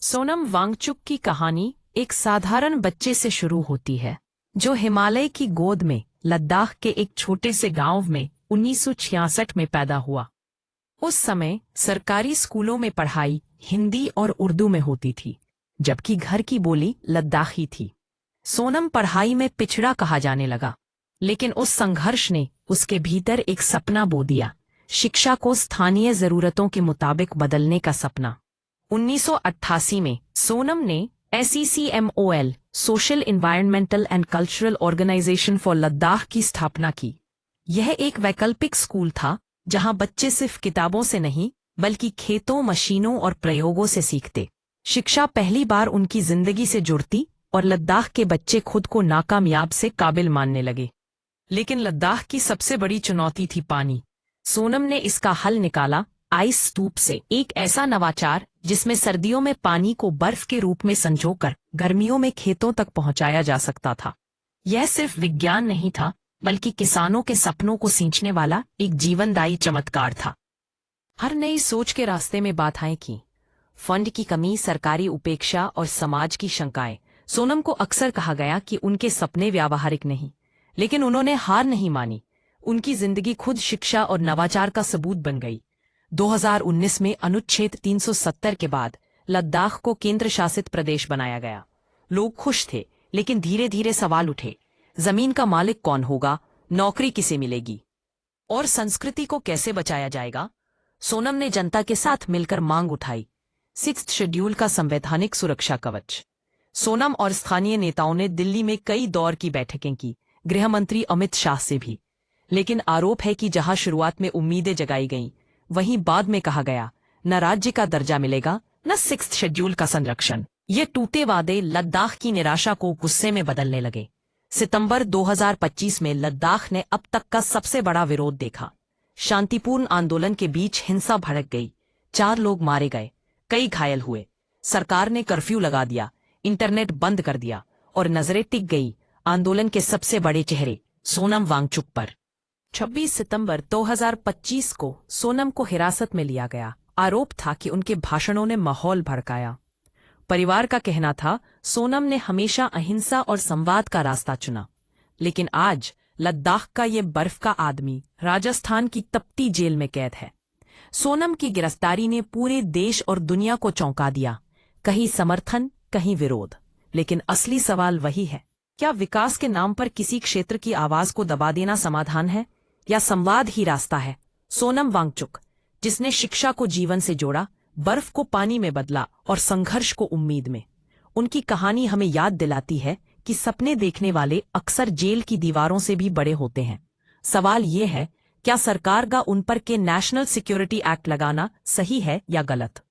सोनम वांगचुक की कहानी एक साधारण बच्चे से शुरू होती है जो हिमालय की गोद में लद्दाख के एक छोटे से गांव में 1966 में पैदा हुआ। उस समय सरकारी स्कूलों में पढ़ाई हिंदी और उर्दू में होती थी, जबकि घर की बोली लद्दाखी थी। सोनम पढ़ाई में पिछड़ा कहा जाने लगा, लेकिन उस संघर्ष ने उसके भीतर एक सपना बो दिया, शिक्षा को स्थानीय जरूरतों के मुताबिक बदलने का सपना। 1988 में सोनम ने SECMOL social environmental and cultural organisation for Ladakh की स्थापना की। यह एक वैकल्पिक स्कूल था जहां बच्चे सिर्फ किताबों से नहीं बल्कि खेतों, मशीनों और प्रयोगों से सीखते। शिक्षा पहली बार उनकी जिंदगी से जुड़ती और लद्दाख के बच्चे खुद को नाकामयाब से काबिल मानने लगे। लेकिन लद्दाख की सबसे बड़ी चुनौती थी पानी। सोनम ने इसका हल निकाला, आइस स्तूप से, एक ऐसा नवाचार जिसमें सर्दियों में पानी को बर्फ के रूप में संजोकर गर्मियों में खेतों तक पहुंचाया जा सकता था। यह सिर्फ विज्ञान नहीं था, बल्कि किसानों के सपनों को सींचने वाला एक जीवनदायी चमत्कार था। हर नई सोच के रास्ते में बाधाएं की, फंड की कमी, सरकारी उपेक्षा और समाज की शंकाएं। सोनम को अक्सर कहा गया कि उनके सपने व्यावहारिक नहीं, लेकिन उन्होंने हार नहीं मानी। उनकी जिंदगी खुद शिक्षा और नवाचार का सबूत बन गई। 2019 में अनुच्छेद 370 के बाद लद्दाख को केंद्र शासित प्रदेश बनाया गया। लोग खुश थे, लेकिन धीरे धीरे सवाल उठे, जमीन का मालिक कौन होगा, नौकरी किसे मिलेगी और संस्कृति को कैसे बचाया जाएगा। सोनम ने जनता के साथ मिलकर मांग उठाई, 6th शेड्यूल का संवैधानिक सुरक्षा कवच। सोनम और स्थानीय नेताओं ने दिल्ली में कई दौर की बैठकें की, गृह मंत्री अमित शाह से भी। लेकिन आरोप है कि जहां शुरुआत में उम्मीदें जगाई गईं, वहीं बाद में कहा गया, न राज्य का दर्जा मिलेगा, न 6th शेड्यूल का संरक्षण। ये टूटे वादे लद्दाख की निराशा को गुस्से में बदलने लगे। सितंबर 2025 में लद्दाख ने अब तक का सबसे बड़ा विरोध देखा। शांतिपूर्ण आंदोलन के बीच हिंसा भड़क गई, 4 लोग मारे गए, कई घायल हुए। सरकार ने कर्फ्यू लगा दिया, इंटरनेट बंद कर दिया और नजरें टिक गई आंदोलन के सबसे बड़े चेहरे सोनम वांगचुक पर। 26 सितंबर 2025 को सोनम को हिरासत में लिया गया। आरोप था कि उनके भाषणों ने माहौल भड़काया। परिवार का कहना था, सोनम ने हमेशा अहिंसा और संवाद का रास्ता चुना। लेकिन आज लद्दाख का ये बर्फ का आदमी राजस्थान की तपती जेल में कैद है। सोनम की गिरफ्तारी ने पूरे देश और दुनिया को चौंका दिया, कहीं समर्थन, कहीं विरोध। लेकिन असली सवाल वही है, क्या विकास के नाम पर किसी क्षेत्र की आवाज को दबा देना समाधान है या संवाद ही रास्ता है। सोनम वांगचुक, जिसने शिक्षा को जीवन से जोड़ा, बर्फ को पानी में बदला और संघर्ष को उम्मीद में। उनकी कहानी हमें याद दिलाती है कि सपने देखने वाले अक्सर जेल की दीवारों से भी बड़े होते हैं। सवाल ये है, क्या सरकार का उन पर के नेशनल सिक्योरिटी एक्ट लगाना सही है या गलत।